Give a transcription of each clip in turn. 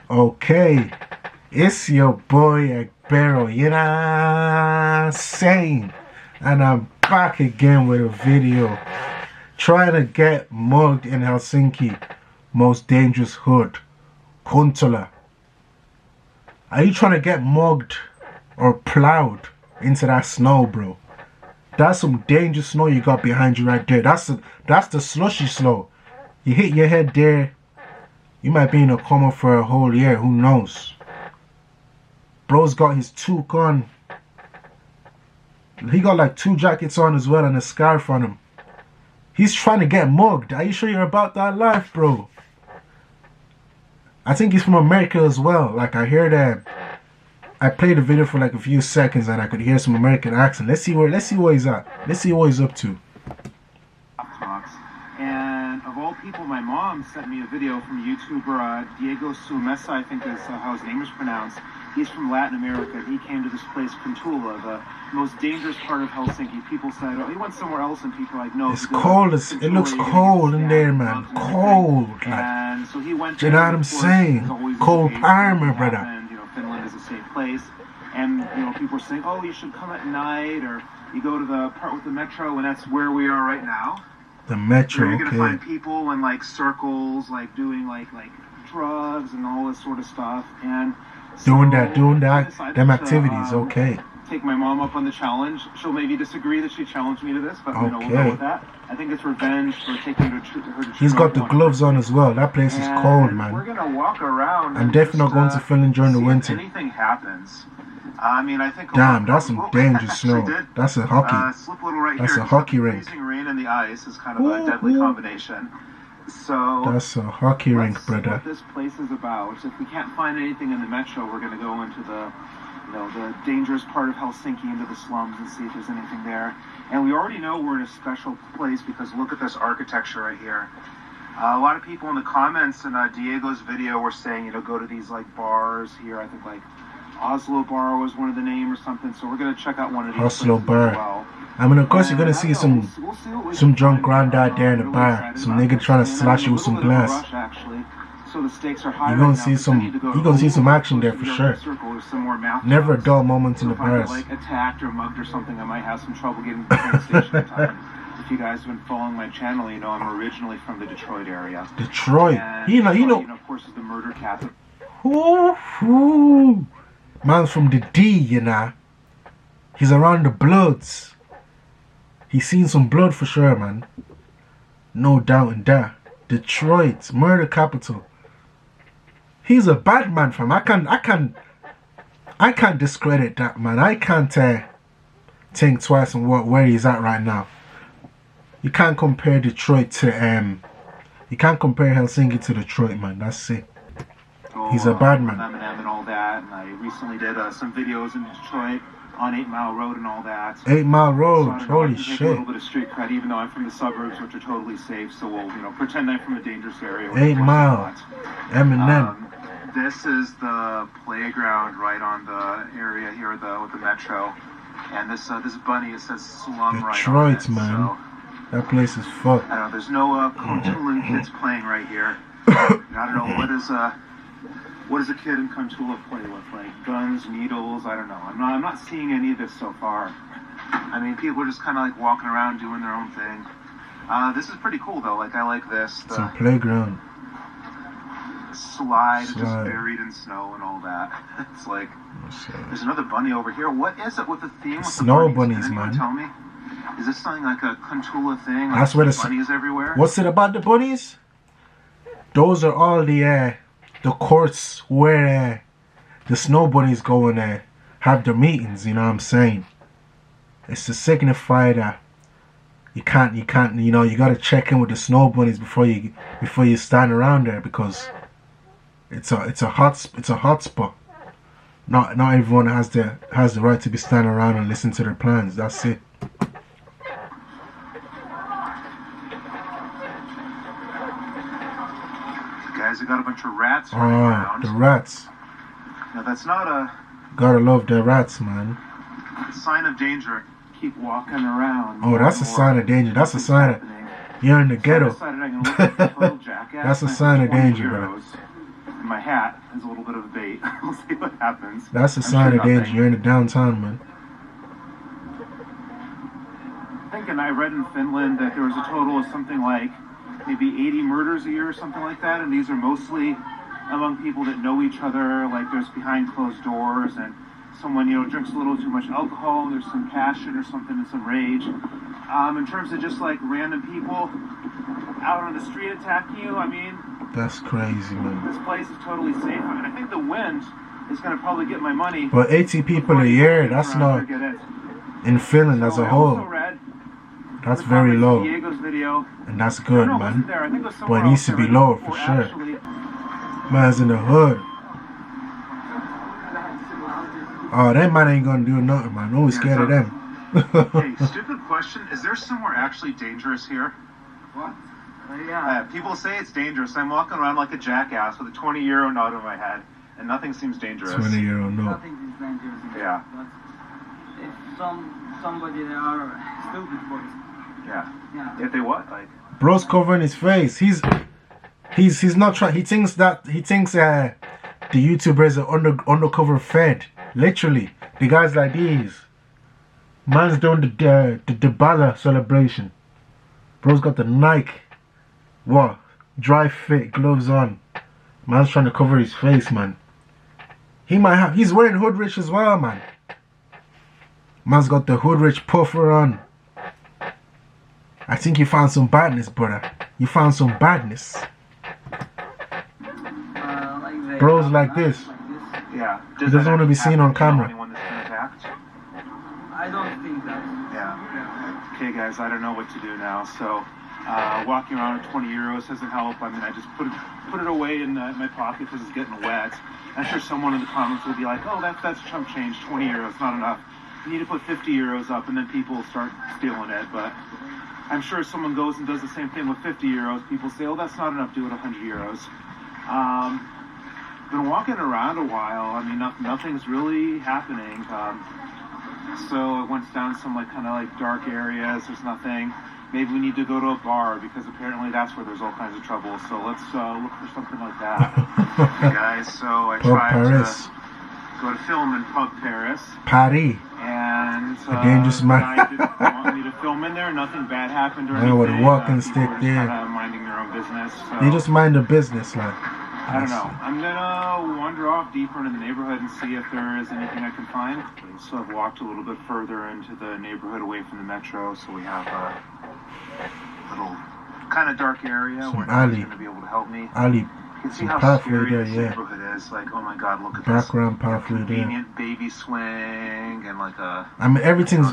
Okay, it's your boy Agbero, you know what I'm saying? And I'm back again with a video trying to get mugged in Helsinki, most dangerous hood, Kuntula. Are you trying to get mugged or plowed into that snow, bro? That's some dangerous snow you got behind you right there. That's the slushy snow. You hit your head there, you might be in a coma for a whole year, who knows? Bro's got his toque on. He got like 2 jackets on as well and a scarf on him. He's trying to get mugged. Are you sure you're about that life, bro? I think he's from America as well. Like, I hear that. I played the video for like a few seconds and I could hear some American accent. Let's see where he's at. Let's see what he's up to. And of all people, my mom sent me a video from YouTuber Diego Sumesa, I think is how his name is pronounced. He's from Latin America. He came to this place, Kuntula, the most dangerous part of Helsinki. People said, oh, he went somewhere else, and people are like, no. It's cold. It looks cold in there, man. Cold. Like, and so he went you know what I'm saying? Cold Parma, brother. And, Finland is a safe place. And, people are saying, oh, you should come at night, or you go to the part with the metro, and that's where we are right now. The metro, you're gonna find people in like circles, like doing like drugs and all this sort of stuff, and so doing them activities. Okay. Take my mom up on the challenge. She'll maybe disagree that she challenged me to this, but we'll go with that. I think it's revenge for taking her to. He's got the gloves on as well. That place is cold, man. We're gonna walk around. I'm definitely not going to Finland during the winter. If anything happens. I mean, I think. Damn, that's some dangerous snow. That's a hockey. That's a hockey rink. Freezing rain and the ice is kind of a deadly combination. So that's a hockey rink, brother. What this place is about. If we can't find anything in the metro, we're going to go into the dangerous part of Helsinki, into the slums, and see if there's anything there. And we already know we're in a special place because look at this architecture right here. A lot of people in the comments in Diego's video were saying, go to these like bars here. I think like Oslo Bar was one of the name or something, so we're gonna check out one of these Oslo Bar. as well. I mean, of course, you're gonna see some drunk granddad there in the bar, some nigga trying to slash you with some glass. So the stakes are high. You're gonna see some action there for sure. Never a dull moment in the bars. If I get like attacked or mugged or something, I might have some trouble getting to the train station in time. If you guys have been following my channel, I'm originally from the Detroit area. Detroit, and of course, is the murder capital. Ooh. Man's from the D, He's around the bloods. He's seen some blood for sure, man. No doubt in that. Detroit, murder capital. He's a bad man, fam. I can't discredit that, man. I can't think twice on where he's at right now. You can't compare Detroit to you can't compare Helsinki to Detroit, man. That's it. He's a bad man. And all that, and I recently did some videos in Detroit on 8 Mile Road and all that. 8 Mile Road, so holy shit! A little bit of street cred, even though I'm from the suburbs, which are totally safe. So we'll, pretend I'm from a dangerous area. 8 Mile, Eminem. This is the playground right on the area here with the metro, and this bunny, it says slum Detroit, right on it. man. So, that place is fucked. I don't know. There's no Kuntula kids playing right here. I don't know what does a kid in Kuntula play with? Like guns, needles? I don't know. I'm not seeing any of this so far. I mean, people are just kind of like walking around doing their own thing. This is pretty cool though. Like I like this. It's a playground. Slide just buried in snow and all that. It's like there's another bunny over here. What is it with the theme with snow the bunnies, man? Tell me. Is this something like a Kuntula thing? Like that's where the bunnies everywhere. What's it about the bunnies? Those are all the courts where the snow bunnies go and have their meetings, you know what I'm saying? It's to signify that you can't, you gotta check in with the snow bunnies before you stand around there, because it's a hot spot. Not everyone has the right to be standing around and listen to their plans. That's it. Guys, I got a bunch of rats running around. The rats. Now that's not a... Gotta love the rats, man. Sign of danger. Keep walking around. Oh, that's a sign of danger. That's a sign of... You're in the ghetto. That's a sign of danger, bro. In my hat. as a little bit of a bait. We'll see what happens. That's a sign of danger. You're in the downtown, man. I think, and I read in Finland that there was a total of something like maybe 80 murders a year or something like that, and these are mostly among people that know each other, like there's behind closed doors, and someone, drinks a little too much alcohol, there's some passion or something and some rage. In terms of just like random people out on the street attacking you, I mean, that's crazy, man. This place is totally safe. I mean, I think the wind is going to probably get my money. But 80 people a year, that's not in Finland as a whole. That's very low. Video, and that's good, man. But it needs to be lower for sure. Actually, man's in the hood. Oh, that man ain't gonna do nothing, man. No, we scared of them. Hey, stupid question. Is there somewhere actually dangerous here? What? People say it's dangerous. I'm walking around like a jackass with a 20-euro note in my head, and nothing seems dangerous. 20-euro note. Nothing is dangerous. Yeah. But if somebody they are stupid boys. Yeah. If they what? Like. Bro's covering his face. He's not trying. He thinks the YouTuber is an undercover Fed. Literally, the guys like these. Man's doing the Bala celebration. Bro's got the Nike, dry fit gloves on. Man's trying to cover his face, man. He's wearing Hoodrich as well, man. Man's got the Hoodrich puffer on. I think you found some badness, brother. You found some badness. Like Bro's like this. Yeah. He doesn't want to be seen on camera. Anyone that's been attacked? I don't think that. Yeah. Okay, guys, I don't know what to do now. So, walking around with 20 euros doesn't help. I mean, I just put it away in my pocket because it's getting wet. I'm sure someone in the comments will be like, "Oh, that's chump change. 20 euros, not enough. You need to put 50 euros up, and then people will start stealing it." But I'm sure someone goes and does the same thing with 50 euros. People say, "Oh, that's not enough. Do it 100 euros." Been walking around a while. I mean, nothing's really happening. So I went down some kind of dark areas. There's nothing. Maybe we need to go to a bar because apparently that's where there's all kinds of trouble. So let's look for something like that. Hey guys, so I tried to go to film in Pub Paris. Paris. And a dangerous man. I didn't want me to film in there. Nothing bad happened or anything. With a walking stick there. Minding their own business. So. They just mind their business, like. I don't know. I'm gonna wander off deeper into the neighborhood and see if there is anything I can find. So I've walked a little bit further into the neighborhood away from the metro, so we have a little kind of dark area where nobody's gonna be able to help me. Ali. You can see how scary this neighborhood is. Like, oh my God, look at background this pathway convenient baby swing and like a. I mean, everything.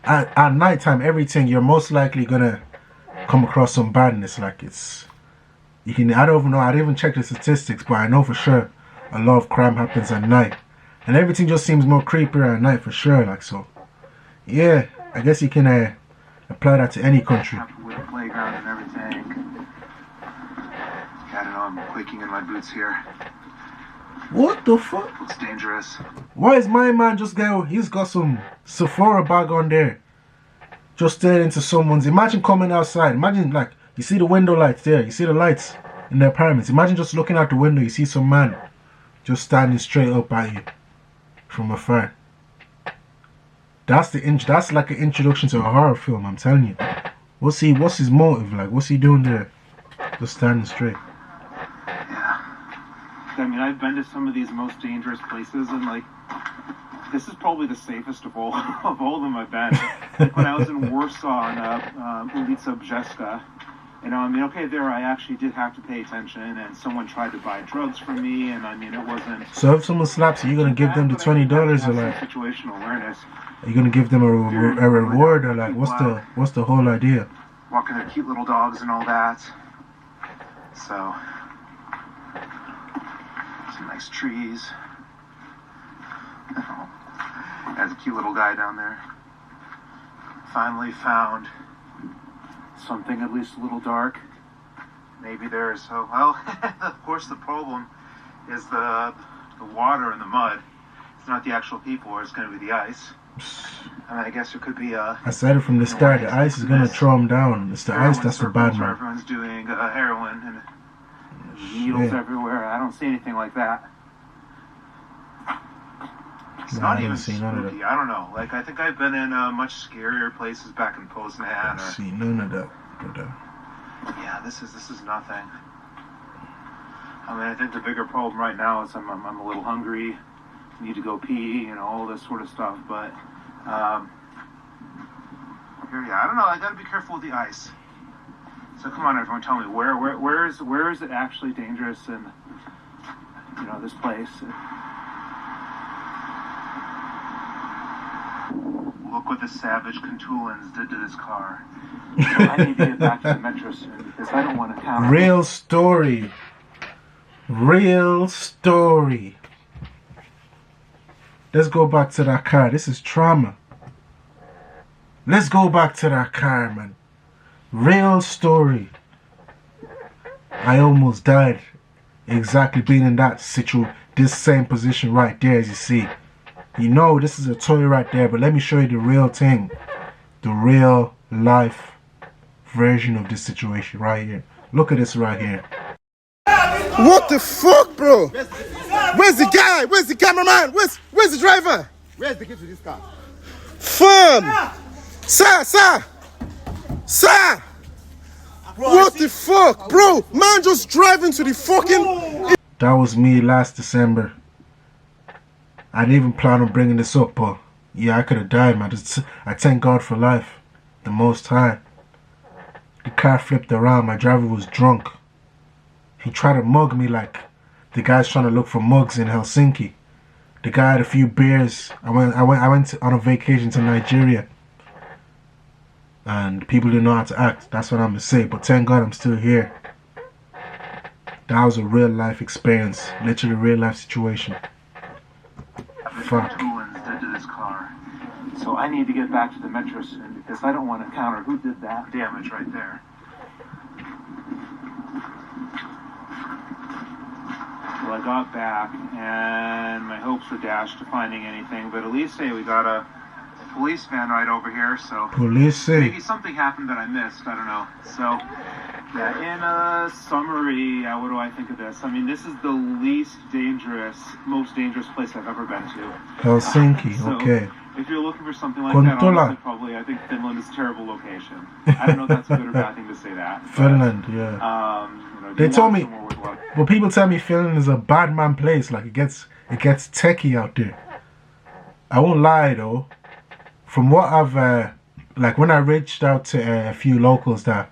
At nighttime, everything you're most likely gonna come across some badness. Like it's. I don't even know. I didn't even check the statistics, but I know for sure a lot of crime happens at night, and everything just seems more creepier at night for sure. Like so, yeah. I guess you can apply that to any country. With a playground and everything. I don't know. I'm quaking in my boots here. What the fuck? It's dangerous. Why is my man just go? He's got some Sephora bag on there. Just staring into someone's. Imagine coming outside. Imagine like. You see the window lights there. You see the lights in the apartments. Imagine just looking out the window. You see some man just standing straight up at you from afar. That's like an introduction to a horror film. I'm telling you. What's his motive like? What's he doing there? Just standing straight. Yeah. I mean, I've been to some of these most dangerous places, and this is probably the safest of all of them I've been. Like when I was in Warsaw in Ulica Brzeska. I mean, okay, there I actually did have to pay attention, and someone tried to buy drugs from me, and I mean, it wasn't. So if someone slaps you, you're gonna give them the $20 or like? Situational awareness. Are you gonna give them a reward or like? What's the whole idea? Walking their cute little dogs and all that. So, some nice trees. There's a cute little guy down there. Finally found something at least a little dark. Maybe there's of course the problem is the water and the mud. It's not the actual people, or it's going to be the ice. I mean, I guess it could be I said it from the start. The ice is going to throw them down. It's the ice that's the bad man. Everyone's doing heroin, and needles everywhere. I don't see anything like that. It's not even spooky. I don't know. Like, I think I've been in much scarier places back in Poznan. See none of that. Yeah, this is nothing. I mean, I think the bigger problem right now is I'm a little hungry. Need to go pee, you know, all this sort of stuff. But here, yeah, I don't know. I gotta be careful with the ice. So come on, everyone, tell me where is it actually dangerous in, you know, this place? Look what the savage Contulans did to this car. So I need to get back to the metro soon because I don't want to count. Real story. Real story. Let's go back to that car. This is trauma. Let's go back to that car, man. Real story. I almost died. Exactly being in that this same position right there, as you see. You know, this is a toy right there, but let me show you the real thing. The real life version of this situation right here. Look at this right here. What the fuck, bro? Where's the guy? Where's the cameraman? Where's the driver? Where's the key to this car? Firm! Sir! What the fuck? Bro, man just driving to the fucking... That was me last December. I didn't even plan on bringing this up, but yeah, I could have died, man. I thank God for life. The Most High. The car flipped around. My driver was drunk. He tried to mug me like the guy's trying to look for mugs in Helsinki. The guy had a few beers. I went on a vacation to Nigeria. And people didn't know how to act. That's what I'm going to say. But thank God I'm still here. That was a real life experience. Literally a real life situation. Fuck. Did to this car. So I need to get back to the metro soon because I don't want to encounter who did that damage right there. Well, I got back and my hopes were dashed to finding anything, but at least we got a police van right over here, so maybe something happened that I missed. I don't know. So yeah, in a summary, what do I think of this? I mean, this is the most dangerous place I've ever been to. Helsinki, so okay. If you're looking for something like that, honestly, probably, I think Finland is a terrible location. I don't know if that's a good or bad thing to say that. Finland, yeah. You know, they told me, well, people tell me Finland is a bad man place. Like, it gets techie out there. I won't lie, though. From what I've, like, when I reached out to a few locals that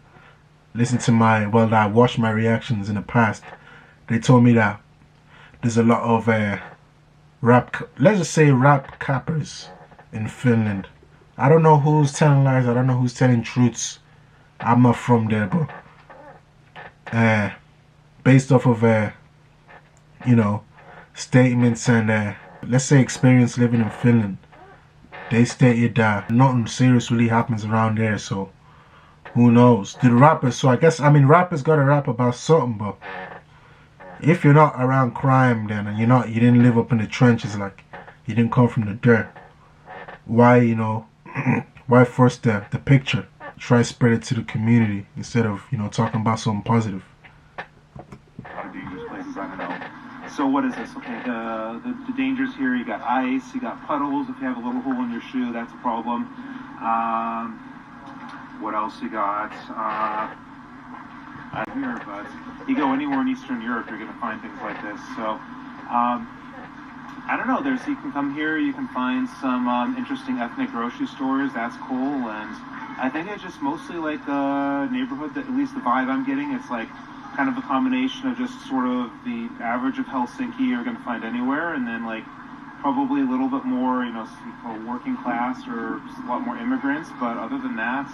listened to that watched my reactions in the past, they told me that there's a lot of let's just say rap cappers in Finland. I don't know who's telling lies. I don't know who's telling truths. I'm not from there, but based off of you know, statements and let's say experience living in Finland, they stated that nothing serious really happens around there. So who knows? The rappers. So I guess rappers gotta rap about something, but if you're not around crime, then and you didn't live up in the trenches, like you didn't come from the dirt. Why, you know, why force the picture? Try spread it to the community instead of, you know, talking about something positive. A lot of dangerous places, I don't know. So what is this? Okay, the dangers here. You got ice, you got puddles. If you have a little hole in your shoe, that's a problem. What else you got? Here, but you go anywhere in Eastern Europe, you're going to find things like this. So, I don't know. You can come here, you can find some interesting ethnic grocery stores. That's cool, and I think it's just mostly like a neighborhood that, at least the vibe I'm getting, it's like kind of a combination of just sort of the average of Helsinki you're going to find anywhere, and then like probably a little bit more, you know, working class or just a lot more immigrants. But other than that,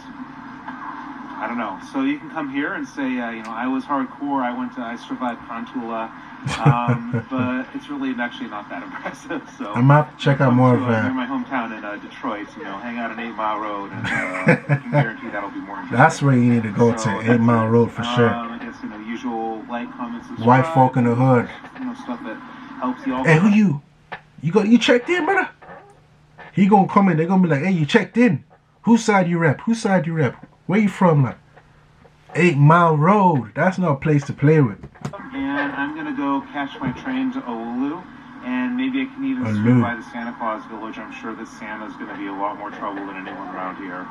I don't know. So you can come here and say, you know, I was hardcore. I survived Kontula, but it's really actually not that impressive. So I'm gonna have to check out more of near my hometown in Detroit. You know, hang out on 8 Mile Road, and I can guarantee that'll be more interesting. That's where you need to go to 8 Mile Road for sure. I guess, you know, usual like, comments, and white folk in the hood. You know, stuff that helps you all. Hey, who you? You checked in, brother? He gonna come in. They gonna be like, hey, you checked in? Whose side you rep? Whose side you rep? Where you from? Like 8 Mile Road. That's not a place to play with. and I'm gonna go catch my train to Oulu, and maybe I can even Oulu. swing by the Santa Claus Village. I'm sure that Santa's gonna be a lot more trouble than anyone around here.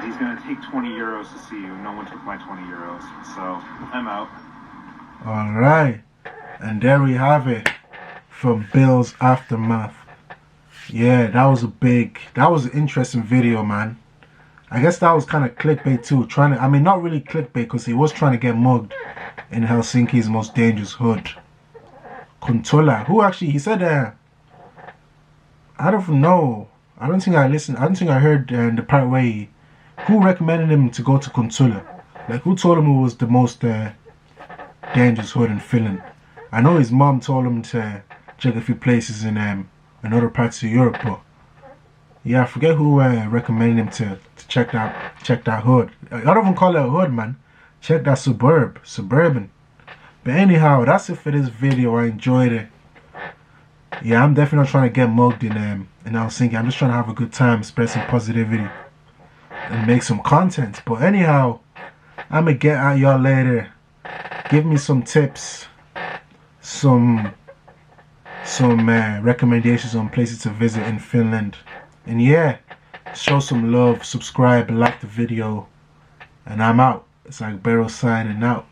He's gonna take 20 euros to see you. No one took my 20 euros, so I'm out. Alright, and there we have it from Bill's Aftermath. Yeah, that was an interesting video, man. I guess that was kind of clickbait too. Not really clickbait, because he was trying to get mugged in Helsinki's most dangerous hood, Kuntula. Who actually, he said, I don't know. I don't think I heard the part where who recommended him to go to Kuntula? Like, who told him it was the most dangerous hood in Finland? I know his mom told him to check a few places in other parts of Europe, but yeah, I forget who recommended him to check that hood. I don't even call it a hood, man. Check that suburban. But anyhow, that's it for this video. I enjoyed it. Yeah, I'm definitely not trying to get mugged in Helsinki. I'm just trying to have a good time, spread some positivity, and make some content. But anyhow, I'm gonna get at y'all later. Give me some tips, some recommendations on places to visit in Finland. And yeah, show some love, subscribe, like the video, and I'm out. It's like Barrow signing out.